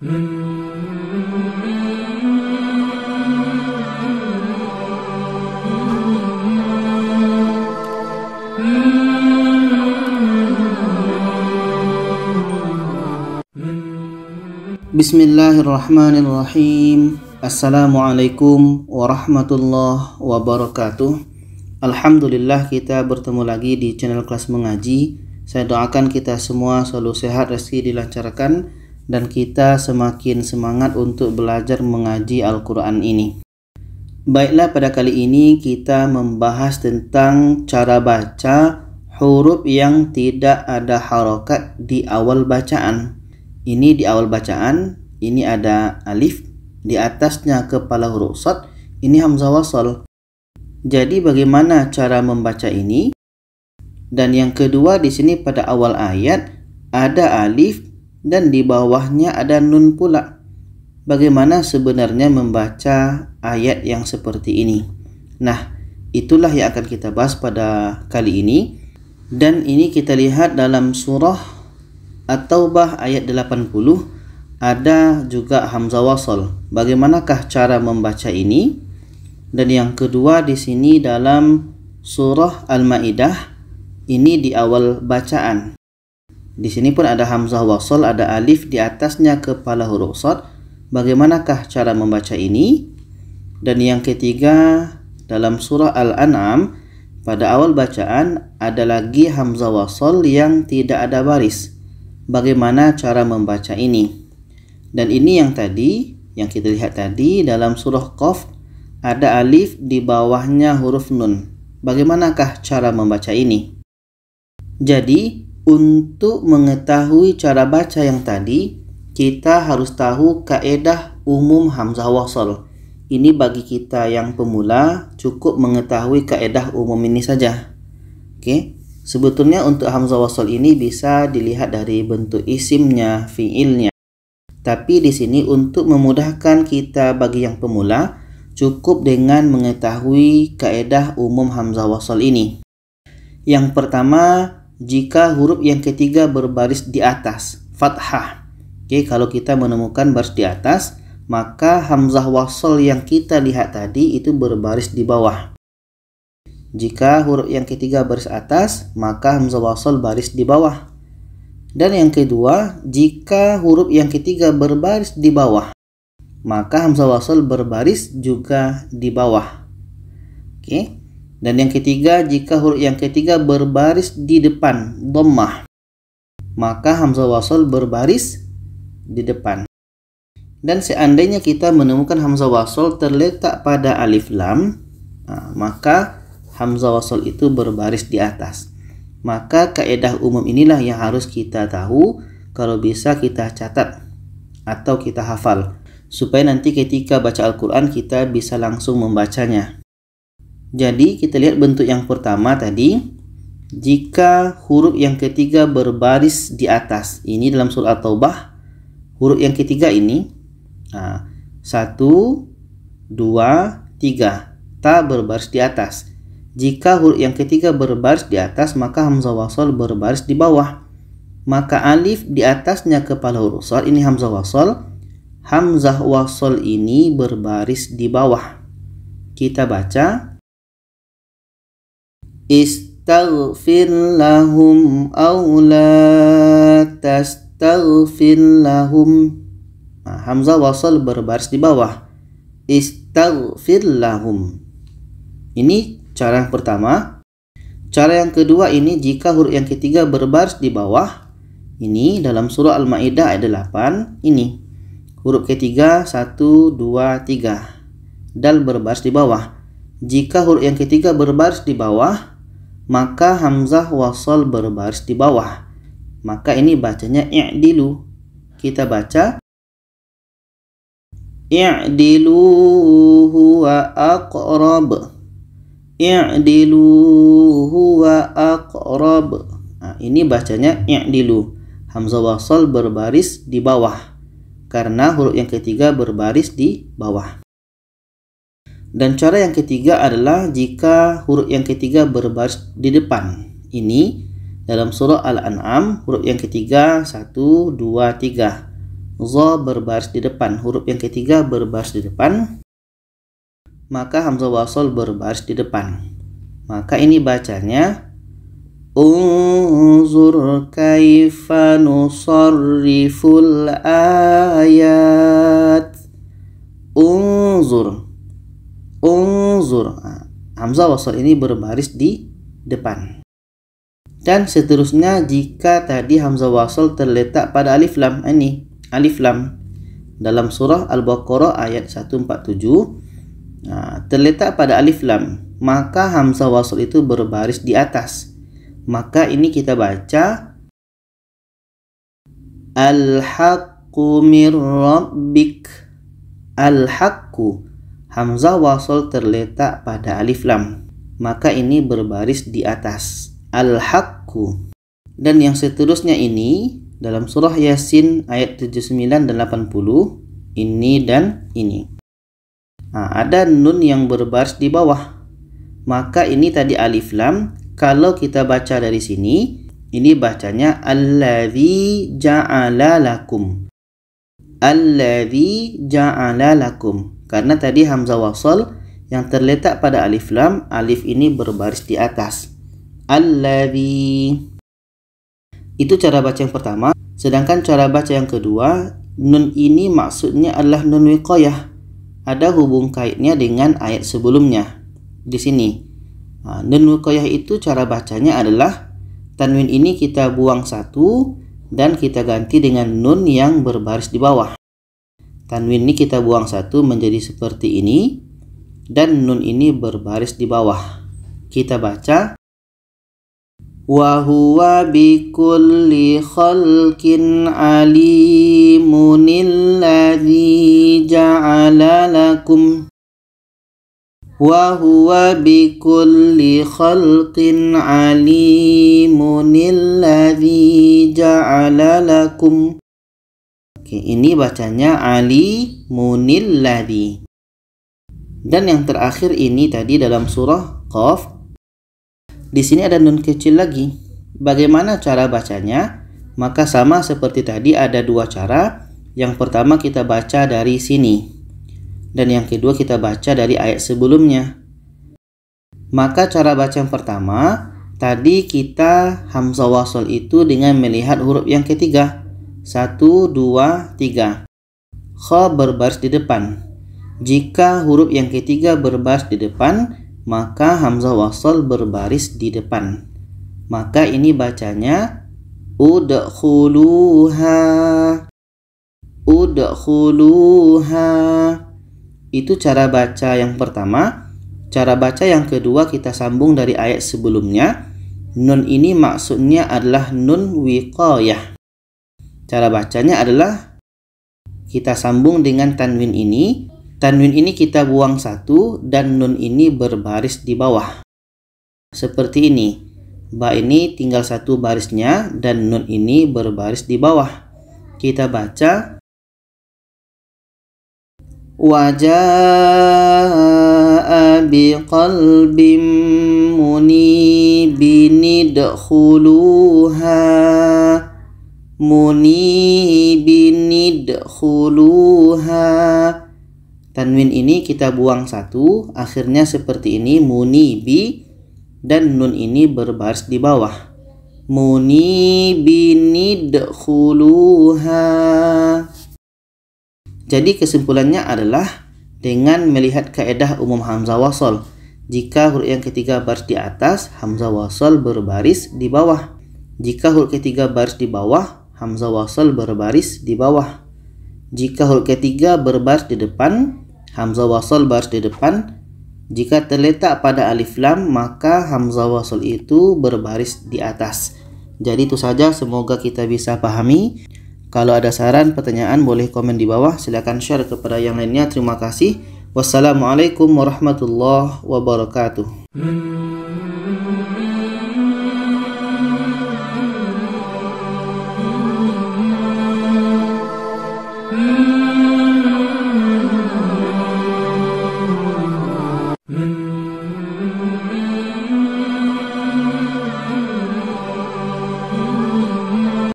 Bismillahirrahmanirrahim. Assalamualaikum warahmatullahi wabarakatuh. Alhamdulillah, kita bertemu lagi di channel kelas mengaji. Saya doakan kita semua selalu sehat, rezeki dilancarkan, dan kita semakin semangat untuk belajar mengaji Al-Quran ini. Baiklah, pada kali ini kita membahas tentang cara baca huruf yang tidak ada harokat di awal bacaan. Ini di awal bacaan, ini ada alif, di atasnya kepala huruf shad, ini hamzah wasal. Jadi bagaimana cara membaca ini? Dan yang kedua, di sini pada awal ayat ada alif dan di bawahnya ada nun pula. Bagaimana sebenarnya membaca ayat yang seperti ini? Nah, itulah yang akan kita bahas pada kali ini. Dan ini kita lihat dalam surah At-Taubah ayat 80 ada juga hamzah wasal. Bagaimanakah cara membaca ini? Dan yang kedua, di sini dalam surah Al-Maidah, ini di awal bacaan. Di sini pun ada hamzah wasal, ada alif di atasnya kepala huruf shad. Bagaimanakah cara membaca ini? Dan yang ketiga, dalam surah Al-An'am pada awal bacaan ada lagi hamzah wasal yang tidak ada baris. Bagaimana cara membaca ini? Dan ini yang tadi, yang kita lihat tadi dalam surah Qaf ada alif di bawahnya huruf nun. Bagaimanakah cara membaca ini? Jadi, untuk mengetahui cara baca yang tadi, kita harus tahu kaedah umum hamzah wasal. Ini bagi kita yang pemula cukup mengetahui kaedah umum ini saja. Oke. Sebetulnya untuk hamzah wasal ini bisa dilihat dari bentuk isimnya, fiilnya. Tapi di sini untuk memudahkan kita bagi yang pemula, cukup dengan mengetahui kaedah umum hamzah wasal ini. Yang pertama, jika huruf yang ketiga berbaris di atas, fathah. Oke, kalau kita menemukan baris di atas, maka hamzah wasal yang kita lihat tadi itu berbaris di bawah. Jika huruf yang ketiga baris atas, maka hamzah wasal baris di bawah. Dan yang kedua, jika huruf yang ketiga berbaris di bawah, maka hamzah wasal berbaris juga di bawah. Oke. Dan yang ketiga, jika huruf yang ketiga berbaris di depan, dhammah, maka hamzah wasal berbaris di depan. Dan seandainya kita menemukan hamzah wasal terletak pada alif lam, maka hamzah wasal itu berbaris di atas. Maka kaedah umum inilah yang harus kita tahu, kalau bisa kita catat atau kita hafal, supaya nanti ketika baca Al-Quran kita bisa langsung membacanya. Jadi kita lihat bentuk yang pertama tadi, jika huruf yang ketiga berbaris di atas. Ini dalam surah At-Taubah, huruf yang ketiga ini 1, 2, 3, ta berbaris di atas. Jika huruf yang ketiga berbaris di atas, maka hamzah wasal berbaris di bawah. Maka alif di atasnya kepala huruf shad, ini hamzah wasal. Hamzah wasal ini berbaris di bawah. Kita baca istaghfir lahum aw la tastaghfir lahum. Hamzah wasal berbaris di bawah. Istaghfir lahum. Ini cara yang pertama. Cara yang kedua ini jika huruf yang ketiga berbaris di bawah. Ini dalam surah Al-Maidah ayat 8. Ini huruf ketiga 1, 2, 3. Dal berbaris di bawah. Jika huruf yang ketiga berbaris di bawah, maka hamzah wasal berbaris di bawah. Maka ini bacanya i'dilu. Kita baca i'dilu huwa aqrab. I'dilu huwa aqrab. Ini bacanya i'dilu. Hamzah wasal berbaris di bawah, karena huruf yang ketiga berbaris di bawah. Dan cara yang ketiga adalah jika huruf yang ketiga berbaris di depan. Ini dalam surah Al-An'am, huruf yang ketiga 1, 2, 3. Za berbaris di depan, huruf yang ketiga berbaris di depan, maka hamzah wasal berbaris di depan. Maka ini bacanya unzur kaifa nusarriful ayat. Unzur. Hamzah wasal ini berbaris di depan. Dan seterusnya jika tadi hamzah wasal terletak pada alif lam, ini alif lam dalam surah Al-Baqarah ayat 147 terletak pada alif lam, maka hamzah wasal itu berbaris di atas. Maka ini kita baca al-haqqu mir rabbik. Al-haqqu, hamzah wasal terletak pada alif lam, maka ini berbaris di atas. Al-haqqu. Dan yang seterusnya ini dalam surah Yasin ayat 79 dan 80, ini dan ini. Ada nun yang berbaris di bawah. Maka ini tadi alif lam. Kalau kita baca dari sini, ini bacanya alladzi ja'ala lakum. Alladzi ja'ala lakum. Karena tadi hamzah wasal yang terletak pada alif lam, alif ini berbaris di atas. Alladzi. Itu cara baca yang pertama. Sedangkan cara baca yang kedua, nun ini maksudnya adalah nun wiqayah. Ada hubung kaitnya dengan ayat sebelumnya. Di sini. Nun wiqayah itu cara bacanya adalah tanwin ini kita buang satu dan kita ganti dengan nun yang berbaris di bawah. Tanwin ini kita buang satu menjadi seperti ini dan nun ini berbaris di bawah. Kita baca wa huwa bikulli khalqin alimun alladzi ja'ala lakum. Wa huwa bikulli khalqin alimun alladzi ja'ala lakum. Oke, ini bacanya alimunil ladzi. Dan yang terakhir ini tadi dalam surah Qaf. Di sini ada nun kecil lagi. Bagaimana cara bacanya? Maka sama seperti tadi, ada dua cara. Yang pertama kita baca dari sini. Dan yang kedua kita baca dari ayat sebelumnya. Maka cara baca yang pertama, tadi kita hamzah wasal itu dengan melihat huruf yang ketiga. 1, 2, 3. Kha berbaris di depan. Jika huruf yang ketiga berbaris di depan, maka hamzah wasal berbaris di depan. Maka ini bacanya udkhuluha. Udkhuluha. Itu cara baca yang pertama. Cara baca yang kedua kita sambung dari ayat sebelumnya. Nun ini maksudnya adalah nun wiqayah. Cara bacanya adalah kita sambung dengan tanwin ini. Tanwin ini kita buang satu dan nun ini berbaris di bawah. Seperti ini. Ba ini tinggal satu barisnya dan nun ini berbaris di bawah. Kita baca wajaa biqalbim munibin idkhuluha. Munibin idkhuluha. Tanwin ini kita buang satu, akhirnya seperti ini munibi dan nun ini berbaris di bawah. Munibin idkhuluha. Jadi kesimpulannya adalah dengan melihat kaidah umum hamzah wasal. Jika huruf yang ketiga baris di atas, hamzah wasal berbaris di bawah. Jika huruf ketiga baris di bawah, hamzah wasal berbaris di bawah. Jika huruf ketiga berbaris di depan, hamzah wasal baris di depan. Jika terletak pada alif lam, maka hamzah wasal itu berbaris di atas. Jadi itu saja, semoga kita bisa pahami. Kalau ada saran, pertanyaan, boleh komen di bawah. Silakan share kepada yang lainnya. Terima kasih. Wassalamualaikum warahmatullahi wabarakatuh.